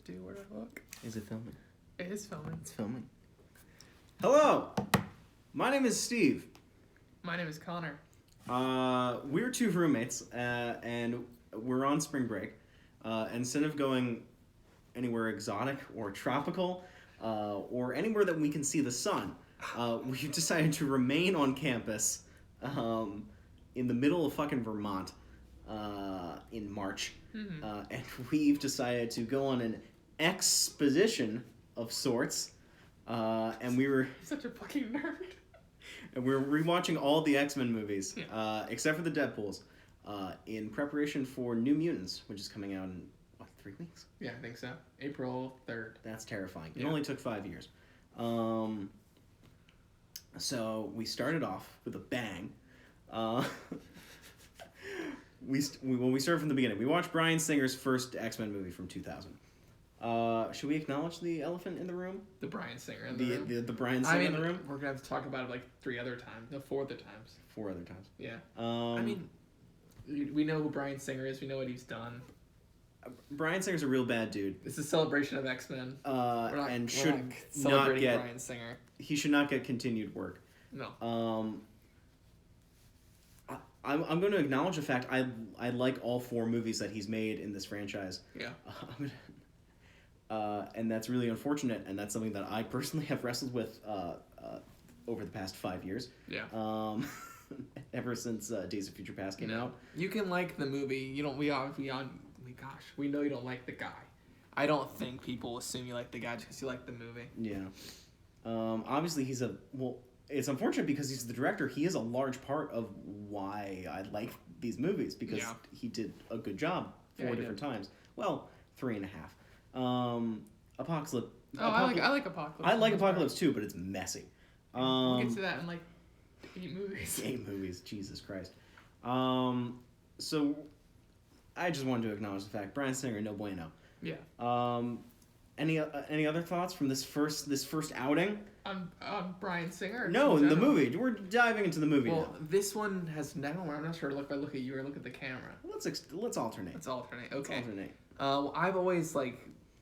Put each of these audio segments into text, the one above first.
do? Where do I look? Is it filming? It is filming. It's filming. Hello! My name is Steve. My name is Connor. We're two roommates, and we're on spring break. Instead of going anywhere exotic or tropical, or anywhere that we can see the sun, we've decided to remain on campus in the middle of fucking Vermont in March. Mm-hmm. And we've decided to go on an X-pedition of sorts. And we were... Such a fucking nerd. And we're rewatching all the X-Men movies, Yeah. Except for the Deadpools, in preparation for New Mutants, which is coming out in, 3 weeks? Yeah, I think so. April 3rd. That's terrifying. It Yeah. only took 5 years. So we started off with a bang. We started from the beginning. We watched Bryan Singer's first X-Men movie from 2000. Should we acknowledge the elephant in the room? The Bryan Singer in the room. The Bryan Singer in the room? We're going to have to talk about it like 3 other times. No, 4 other times. 4 other times. Yeah. I mean, we know who Bryan Singer is. We know what he's done. Bryan Singer's a real bad dude. It's a celebration of X-Men. And should not get... Bryan Singer. He should not get continued work. No. I'm going to acknowledge the fact I like all 4 movies that he's made in this franchise. Yeah. And that's really unfortunate, and that's something that I personally have wrestled with over the past 5 years. Yeah. Ever since Days of Future Past came out. You can like the movie. You don't. We know you don't like the guy. I don't think people assume you like the guy just because you like the movie. Yeah. Obviously, it's unfortunate because he's the director. He is a large part of why I like these movies, because he did a good job 4 different times. Well, 3.5. Apocalypse. I like Apocalypse. I like Apocalypse too, but it's messy. We'll get to that in like 8 movies. 8 movies, Jesus Christ. So I just wanted to acknowledge the fact Bryan Singer, no bueno. Yeah. Any other thoughts from this first outing? On Bryan Singer? No, in the movie. We're diving into the movie now. This one has never. I'm not sure if I look at you or look at the camera. Let's alternate. Let's alternate. Okay. Let's alternate. I've always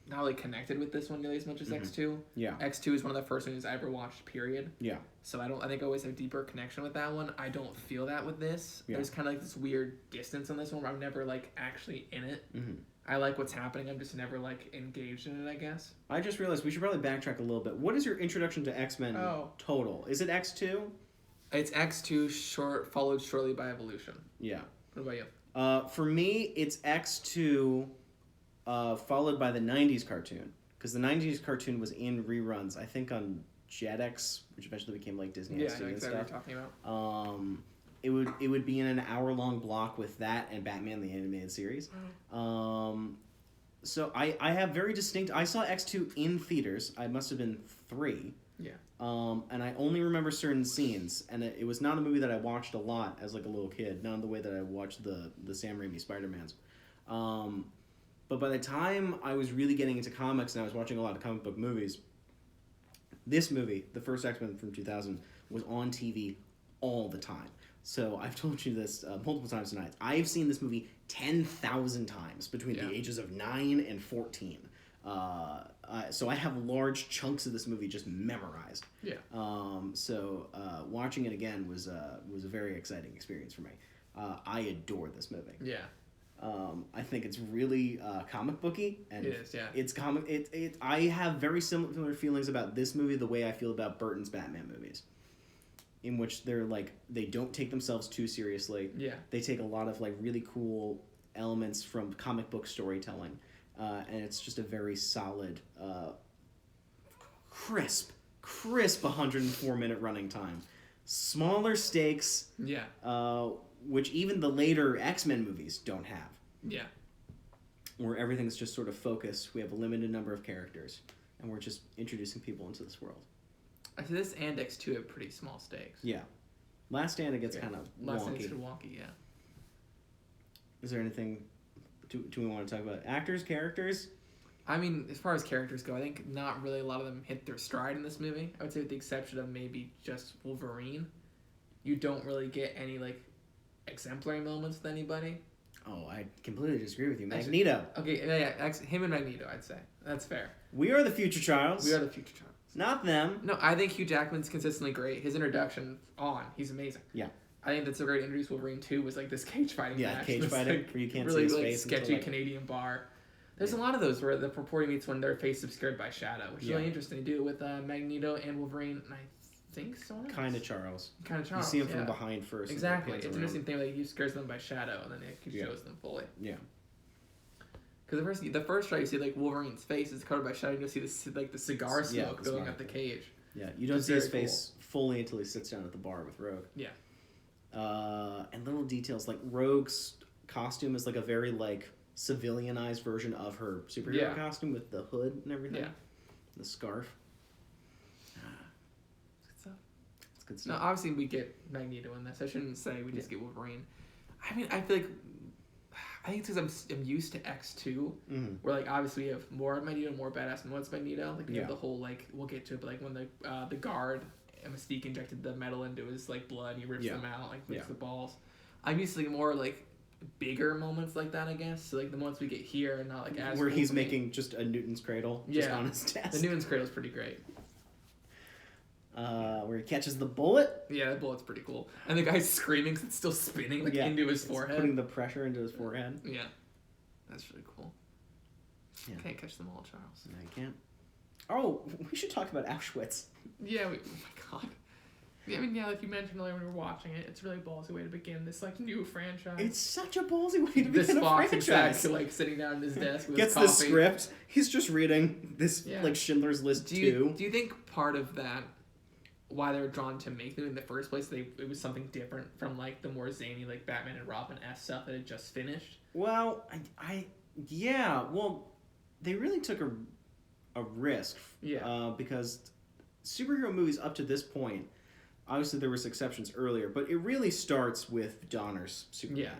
not really connected with this one nearly as much as X2. Yeah. X2 is one of the first movies I ever watched. Period. Yeah. So I think I always have a deeper connection with that one. I don't feel that with this. Yeah. There's kind of this weird distance on this one where I'm never actually in it. Mm-hmm. I like what's happening. I'm just never engaged in it, I guess. I just realized we should probably backtrack a little bit. What is your introduction to X-Men total? Is it X2? It's X2 followed shortly by Evolution. Yeah. What about you? For me, it's X2 followed by the 90s cartoon. Because the 90s cartoon was in reruns, I think on Jetix, which eventually became Disney XD and exactly stuff. what you're talking about. It would be in an hour-long block with that and Batman the Animated Series. So I have very distinct... I saw X2 in theaters. I must have been 3. Yeah. And I only remember certain scenes. And it was not a movie that I watched a lot as a little kid. Not in the way that I watched the Sam Raimi Spider-Mans. But by the time I was really getting into comics and I was watching a lot of comic book movies, this movie, the first X-Men from 2000, was on TV all the time. So I've told you this multiple times tonight. I've seen this movie 10,000 times between the ages of 9 and 14. So I have large chunks of this movie just memorized. Yeah. So watching it again was a very exciting experience for me. I adore this movie. Yeah. I think it's really comic booky, and it is. Yeah. It's comic. I have very similar feelings about this movie the way I feel about Burton's Batman movies, in which they don't take themselves too seriously. Yeah. They take a lot of really cool elements from comic book storytelling, and it's just a very solid, crisp 104-minute running time. Smaller stakes. Yeah. Which even the later X-Men movies don't have. Yeah. Where everything's just sort of focused. We have a limited number of characters, and we're just introducing people into this world. I see this and X2 have pretty small stakes. Yeah. Last Stand, it gets kind of wonky. Last Stand is wonky, yeah. Is there anything... Do we want to talk about actors, characters? I mean, as far as characters go, I think not really a lot of them hit their stride in this movie. I would say with the exception of maybe just Wolverine. You don't really get any, exemplary moments with anybody. Oh, I completely disagree with you. Magneto. Okay, yeah, him and Magneto, I'd say. That's fair. We are the future Charles. We are the future Charles. Not them. No, I think Hugh Jackman's consistently great. His introduction he's amazing. Yeah. I think that's a great introduce Wolverine 2 was like this cage fighting match. Cage fighting where you can't really, see his face. Sketchy Canadian bar. There's a lot of those where the purporting meets when their face is obscured by shadow, which is really interesting to do with Magneto and Wolverine, and I think someone else. Kind of Charles. You see him from behind first. Exactly. It's an interesting thing that he scares them by shadow, and then he shows them fully. Yeah. Because the first shot you see like Wolverine's face is covered by shadow. You see the cigar smoke going up the cage. Yeah, you don't see his face fully until he sits down at the bar with Rogue. Yeah. And little details like Rogue's costume is like a very like civilianized version of her superhero costume with the hood and everything. Yeah. The scarf. Good stuff. It's good stuff. No, obviously we get Magneto in this. I shouldn't say we just get Wolverine. I mean, I feel like I think it's because I'm used to X2, where like obviously we have more Magneto, more badass than what's Magneto. Like we have the whole like we'll get to it, but like when the guard Mystique injected the metal into his like blood, he rips them out, like makes the balls. I'm used to like more like bigger moments like that, I guess. So like the moments we get here and not like as where he's making just a Newton's cradle just on his desk. The Newton's cradle is pretty great. Where he catches the bullet. Yeah, the bullet's pretty cool. And the guy's screaming because it's still spinning like into his forehead. Putting the pressure into his forehead. Yeah. That's really cool. Yeah. Can't catch them all, Charles. No, you can't. Oh, we should talk about Auschwitz. Yeah, oh my god. Yeah, I mean, like you mentioned earlier when we were watching it, it's a really ballsy way to begin this like new franchise. It's such a ballsy way to begin a Fox franchise. Exec, like sitting down at his desk with gets his the script. He's just reading this like Schindler's List 2. Do you think part of that, why they were drawn to make them in the first place, it was something different from like the more zany like Batman and Robin-esque stuff that had just finished? Well, well, they really took a risk. Because superhero movies up to this point, obviously there was exceptions earlier, but it really starts with Donner's Superman. Yeah.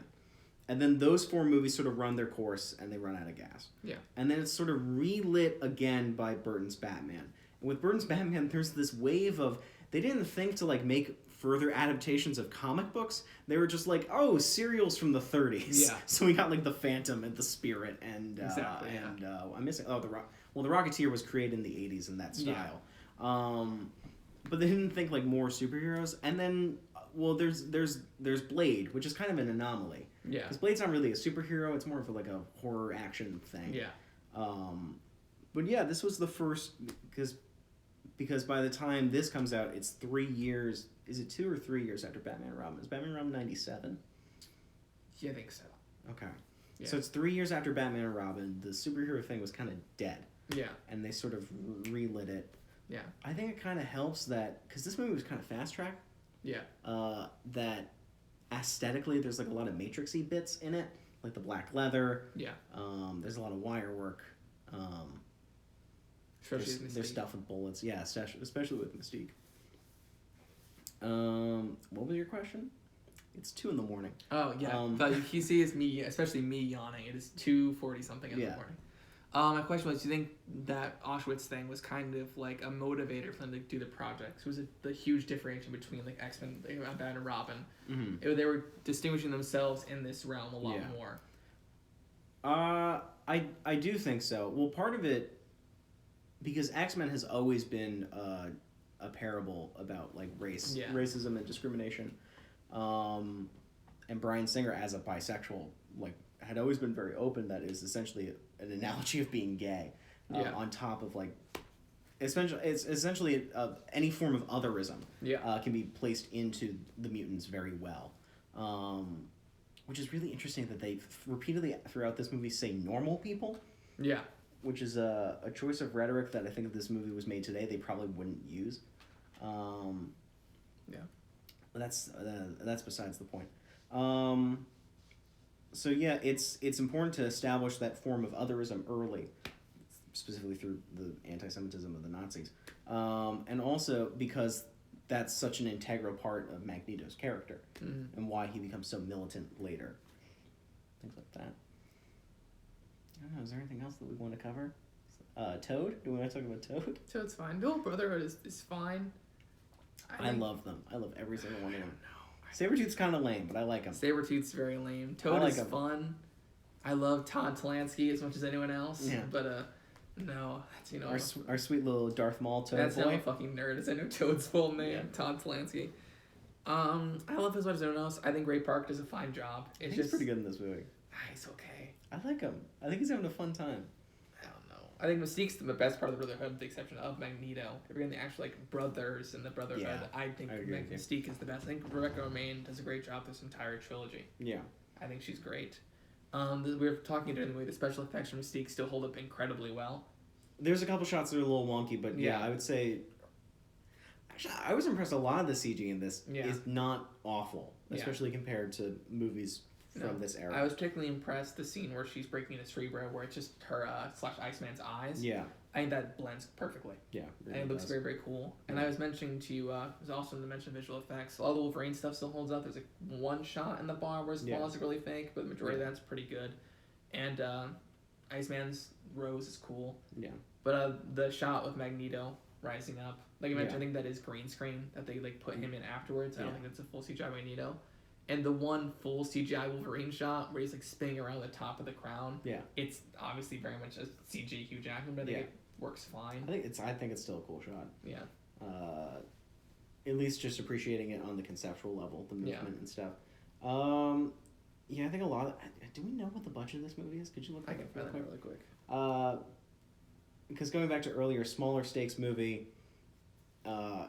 And then those 4 movies sort of run their course and they run out of gas. Yeah. And then it's sort of relit again by Burton's Batman. And with Burton's Batman, there's this wave of, they didn't think to like make further adaptations of comic books. They were just like, oh, serials from the 30s. Yeah. So we got like the Phantom and the Spirit and I'm missing the Rocketeer was created in the 80s in that style. Yeah. But they didn't think like more superheroes. And then there's Blade, which is kind of an anomaly. Yeah. Because Blade's not really a superhero, it's more of like a horror action thing. Yeah. But yeah, this was the first because by the time this comes out, it's 3 years. Is it 2 or 3 years after Batman and Robin? Is Batman and Robin 97? Yeah, I think so. Okay. Yeah. So it's 3 years after Batman and Robin. The superhero thing was kind of dead. Yeah. And they sort of relit it. Yeah. I think it kind of helps that, because this movie was kind of fast-tracked. Yeah. That aesthetically, there's like a lot of Matrix-y bits in it. Like the black leather. Yeah. There's a lot of wire work. There's stuff with bullets, yeah, especially with Mystique. What was your question? It's 2 a.m. Oh yeah, but he sees me, especially me yawning. It is 2:40 something in the morning. My question was, do you think that Auschwitz thing was kind of like a motivator for them to do the project? Was it the huge differentiation between like X-Men, Batman and Robin? Mm-hmm. They were distinguishing themselves in this realm a lot more. I do think so. Well, part of it, because X-Men has always been a parable about like racism and discrimination, and Bryan Singer as a bisexual like had always been very open. That is essentially an analogy of being gay, on top of like it's essentially any form of otherism can be placed into the mutants very well, which is really interesting that they repeatedly throughout this movie say normal people. Yeah. Which is a choice of rhetoric that I think if this movie was made today, they probably wouldn't use. Yeah. But that's besides the point. So yeah, it's important to establish that form of otherism early, specifically through the anti-Semitism of the Nazis, and also because that's such an integral part of Magneto's character and why he becomes so militant later. Things like that. I don't know, is there anything else that we want to cover? Toad? Do we want to talk about Toad? Toad's fine. Dual Brotherhood is fine. I love them. I love every single one of them. Sabretooth's kind of lame, but I like him. Sabretooth's very lame. Toad is fun. I love Todd Talansky as much as anyone else. Yeah. But no, that's our sweet little Darth Maul Toad that's boy. That's how fucking nerd is. I know Toad's full name, Todd Talansky. I love him as much as anyone else. I think Ray Park does a fine job. He's pretty good in this movie. He's okay. I like him. I think he's having a fun time. I don't know. I think Mystique's the best part of the Brotherhood, with the exception of Magneto. If you're getting the actual brothers in the Brotherhood, I think Mystique is the best. I think Rebecca Romijn does a great job this entire trilogy. Yeah. I think she's great. We were talking during the movie, the special effects from Mystique still hold up incredibly well. There's a couple shots that are a little wonky, but I would say... Actually, I was impressed. A lot of the CG in this is not awful, especially compared to movies from this era. I was particularly impressed the scene where she's breaking into Cerebro, where it's just her / Iceman's eyes. Yeah. I think that blends perfectly. Yeah. Really and it looks very, very cool. And I was mentioning to you, it was awesome to mention visual effects. All the Wolverine stuff still holds up. There's one shot in the bar where his claws are really fake, but the majority of that's pretty good. And Iceman's Rose is cool. Yeah. But the shot with Magneto rising up, like I mentioned, I think that is green screen that they put him in afterwards. I don't think that's a full CGI Magneto. And the one full CGI Wolverine shot where he's spinning around the top of the crown, it's obviously very much a CG Hugh Jackman, but I think it works fine. I think it's still a cool shot. Yeah. At least just appreciating it on the conceptual level, the movement and stuff. I think a lot of... Do we know what the budget of this movie is? Could you look at it really quick? Because going back to earlier, smaller stakes movie,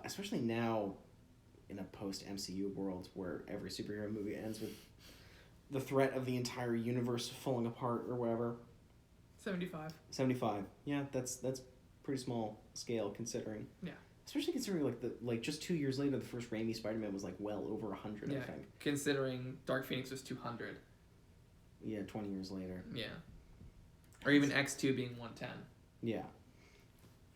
especially now in a post-MCU world where every superhero movie ends with the threat of the entire universe falling apart or whatever. 75. Yeah, that's pretty small scale considering. Yeah. Especially considering just 2 years later, the first Raimi Spider-Man was well over 100. I think. Considering Dark Phoenix was 200. Yeah, 20 years later. Yeah. Or even X2 being 110. Yeah.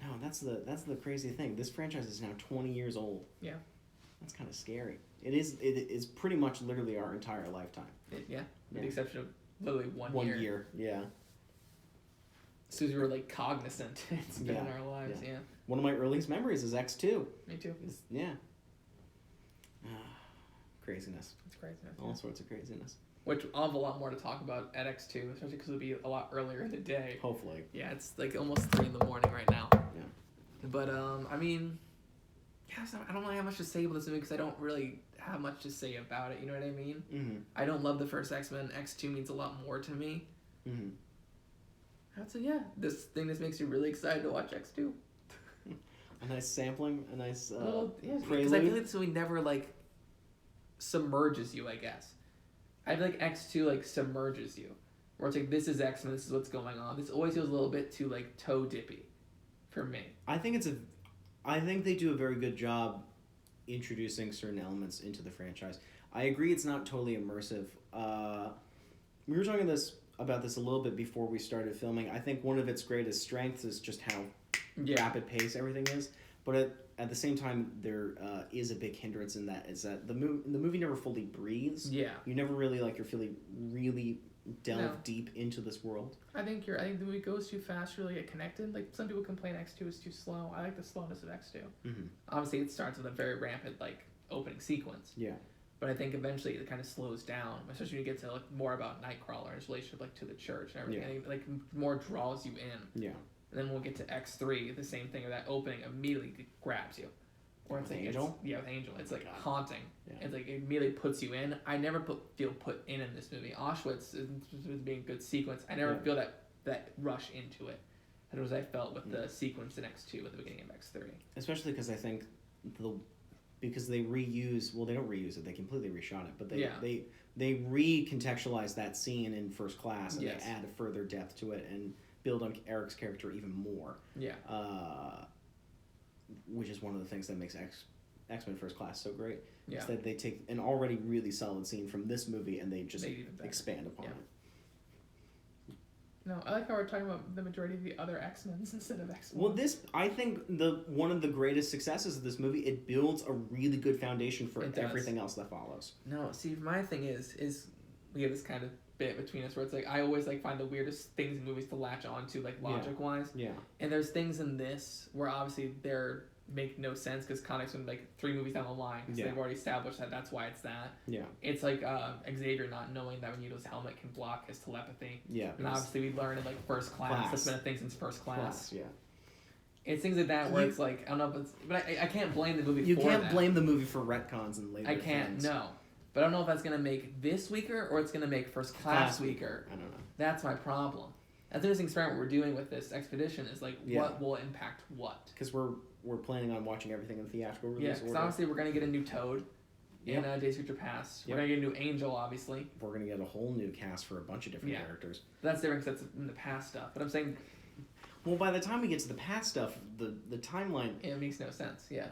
No, that's the crazy thing. This franchise is now 20 years old. Yeah. That's kind of scary. It is pretty much literally our entire lifetime. With the exception of literally 1 year. 1 year, yeah. So we were cognizant it's been in our lives, yeah. One of my earliest memories is X2. Me too. Craziness. It's craziness. All sorts of craziness. Which I'll have a lot more to talk about at X2, especially because it'll be a lot earlier in the day. Hopefully. Yeah, it's almost 3 in the morning right now. Yeah. But, I mean... I don't really have much to say about this movie because I don't really have much to say about it, you know what I mean? Mm-hmm. I don't love the first X-Men. X2 means a lot more to me. Mm-hmm. So this thing just makes you really excited to watch X2. A nice sampling, a nice prelude. Because I feel like this movie never, submerges you, I guess. I feel like X2, submerges you. Where it's this is X-Men, this is what's going on. This always feels a little bit too, toe-dippy for me. I think they do a very good job introducing certain elements into the franchise. I agree it's not totally immersive. We were talking about this a little bit before we started filming. I think one of its greatest strengths is just how rapid pace everything is. But at the same time, there is a big hindrance in that is that the movie never fully breathes. Yeah. You never really you're feeling really delve deep into this world. I think the movie goes too fast to really get connected. Some people complain X2 is too slow. I like the slowness of X2. Mm-hmm. Obviously, it starts with a very rapid opening sequence. Yeah. But I think eventually it kind of slows down, especially when you get to more about Nightcrawler and his relationship to the church and everything. Yeah. I think more draws you in. Yeah. And then when we get to X3, the same thing. That opening immediately grabs you. Or with Angel? With Angel. It's haunting. Yeah. It's it immediately puts you in. I never feel put in this movie. Auschwitz is being a good sequence. I never feel that rush into it. That was I felt with the sequence in X2 at the beginning of X3. Especially because I think because they reuse... Well, they don't reuse it. They completely reshot it. But they recontextualize that scene in First Class and they add a further depth to it and build on Eric's character even more. Yeah. Which is one of the things that makes X-Men First Class so great. Yeah. Is that they take an already really solid scene from this movie and they just expand upon it. No, I like how we're talking about the majority of the other X-Men instead of X-Men. Well, I think one of the greatest successes of this movie, it builds a really good foundation for everything else that follows. No, see, my thing is we have this kind of bit between us where it's I always find the weirdest things in movies to latch onto logic wise. Yeah. And there's things in this where obviously they're make no sense because comics are like 3 movies down the line because they've already established that that's why it's that. Yeah. It's like Xavier not knowing that Magneto's helmet can block his telepathy. Yeah. And obviously we learned in like First Class. That's been a thing since First Class. Yeah. It's things like that where it's like I don't know, but I can't blame the movie. You can't blame the movie for retcons and later. I can't. things. No. But I don't know if that's gonna make this weaker or it's gonna make First Class weaker. I don't know. That's my problem. That's an interesting experiment we're doing with this X-pedition is like what will impact what. Because we're planning on watching everything in theatrical release. Yeah, because obviously we're gonna get a new Toad in Days of Future Past. We're gonna get a new Angel, obviously. We're gonna get a whole new cast for a bunch of different characters. That's different because that's in the past stuff. But I'm saying, well, by the time we get to the past stuff, the timeline it makes no sense. Yeah.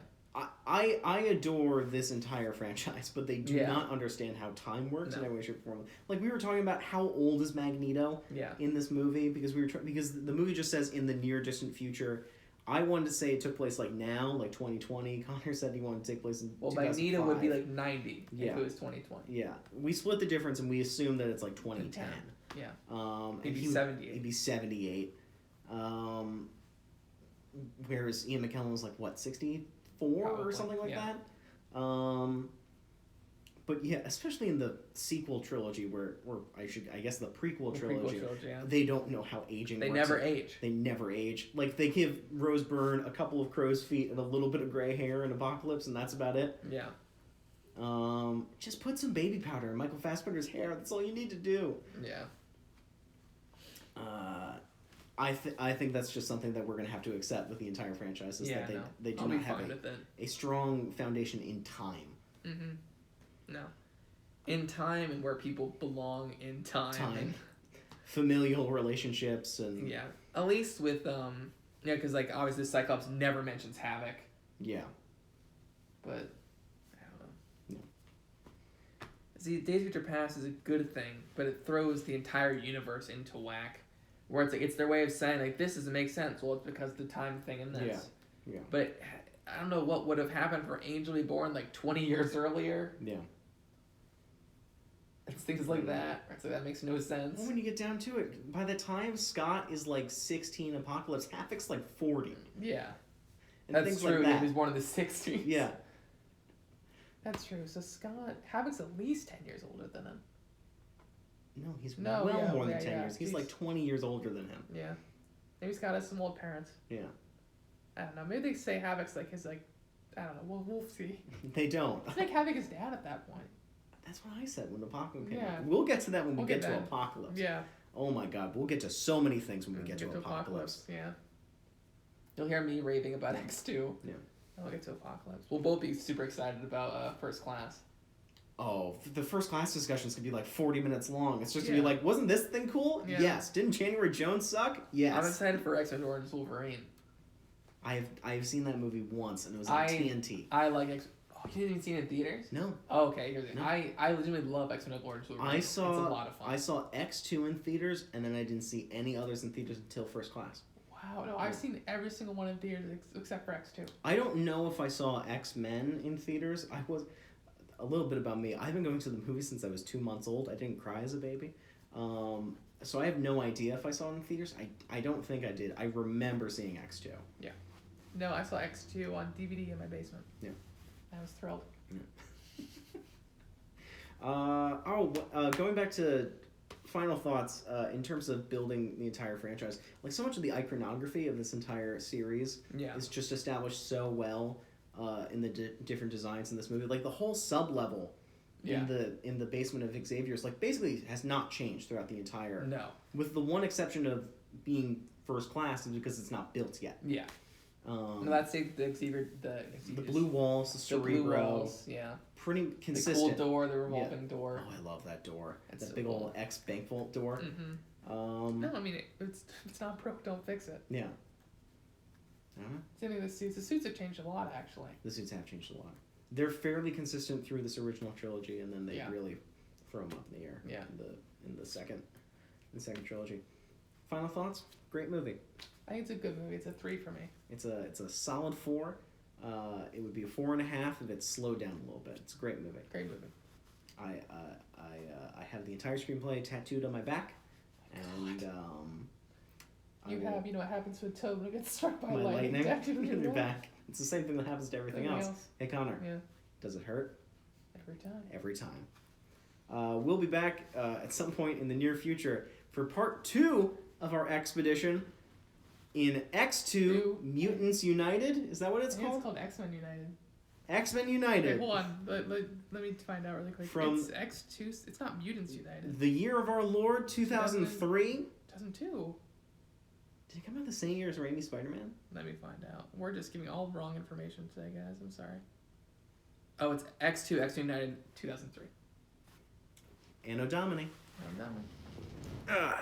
I adore this entire franchise, but they do not understand how time works in any way, shape, or form. Like we were talking about, how old is Magneto in this movie? Because because the movie just says in the near distant future. I wanted to say it took place like now, like 2020. Connor said he wanted to take place in 2005. Magneto would be like 90 if it was 2020. Yeah, we split the difference and we assume that it's like 2010. Yeah. He'd be 78. He'd be 78. Whereas Ian McKellen was like what, 64 Probably, or something like that. But yeah, especially in the sequel trilogy, where I guess the prequel trilogy, they don't know how aging works. They never age. They never age. Like, they give Rose Byrne a couple of crow's feet and a little bit of gray hair in Apocalypse, and that's about it. Yeah. Just put some baby powder in Michael Fassbender's hair. That's all you need to do. Yeah. I think that's just something that we're going to have to accept with the entire franchise, is that they do not have a strong foundation in time. Mm-hmm. No. In time and where people belong in time. Familial relationships and... Yeah. At least with, because, like, obviously Cyclops never mentions Havoc. Yeah. But, I don't know. Yeah. See, Days of Future Past is a good thing, but it throws the entire universe into whack. Where it's like, it's their way of saying, like, this doesn't make sense. Well, it's because of the time thing in this. Yeah. But I don't know what would have happened for Angel to be born, like, 20 years earlier. Yeah. It's things like that. So that makes no sense. Well, when you get down to it, by the time Scott is like 16, Apocalypse, Havoc's like 40. Yeah. And that's true. Like that. He was born in the 60s. Yeah. That's true. So Havoc's at least 10 years older than him. No, he's more than 10 years. He's like 20 years older than him. Yeah. Maybe Scott has some old parents. Yeah. I don't know. Maybe they say Havoc's like his, like, I don't know. We'll see. They don't. It's like Havoc his dad at that point. That's what I said when Apocalypse came out. We'll get to that when we get to Apocalypse. Yeah. Oh my god, we'll get to so many things when we get to Apocalypse. Yeah. You'll hear me raving about X2. Yeah. And we'll get to Apocalypse. We'll both be super excited about First Class. Oh, the First Class discussions could be like 40 minutes long. It's just to be like, wasn't this thing cool? Yeah. Yes. Didn't January Jones suck? Yes. I'm excited for X-Men Origins Wolverine. I've seen that movie once, and it was on TNT. I like X. Oh, you didn't even see it in theaters? No. Oh, okay. Here's it. No. I legitimately love X-Men Origins Wolverine. It's a lot of fun. I saw X2 in theaters, and then I didn't see any others in theaters until First Class. Wow. No, I've seen every single one in theaters except for X2. I don't know if I saw X-Men in theaters. I was... A little bit about me. I've been going to the movies since I was 2 months old. I didn't cry as a baby. So I have no idea if I saw it in theaters. I don't think I did. I remember seeing X2. Yeah. No, I saw X2 on DVD in my basement. Yeah. I was thrilled. Yeah. Going back to final thoughts in terms of building the entire franchise. Like, so much of the iconography of this entire series is just established so well in the different designs in this movie. Like, the whole sub-level in the basement of Xavier's, like, basically has not changed throughout the entire... No. With the one exception of being First Class, is because it's not built yet. Yeah. No, that's the Xavier... The blue walls, the Cerebro. The blue walls, yeah. Pretty consistent. The cool door, the revolving door. Oh, I love that door. That's that so big cool. old X-bank vault door. Mm-hmm. No, I mean, it's not broke, don't fix it. Yeah. Same thing with the suits. The suits have changed a lot, actually. The suits have changed a lot. They're fairly consistent through this original trilogy, and then they really throw them up in the air. Yeah. In the second trilogy. Final thoughts? Great movie. I think it's a good movie. It's a 3 for me. It's a solid 4. It would be a 4.5 if it's slowed down a little bit. It's a great movie. Great movie. I have the entire screenplay tattooed on my back, and you know what happens with Toad when it gets struck by lightning tattooed on your back. It's the same thing that happens to everything else. Hey, Connor. Yeah. Does it hurt? Every time. Every time. We'll be back at some point in the near future for part 2 of our X-pedition in X2 Mutants United. Is that what it's called? It's called X-Men United. X-Men United. Okay, hold on. Let me find out really quick. It's X2. It's not Mutants United. The year of our Lord, 2003. 2002. Did it come out the same year as Raimi Spider-Man? Let me find out. We're just giving all wrong information today, guys. I'm sorry. Oh, it's X2, X United, 2003. Anno Domini. Anno Domini. Ugh.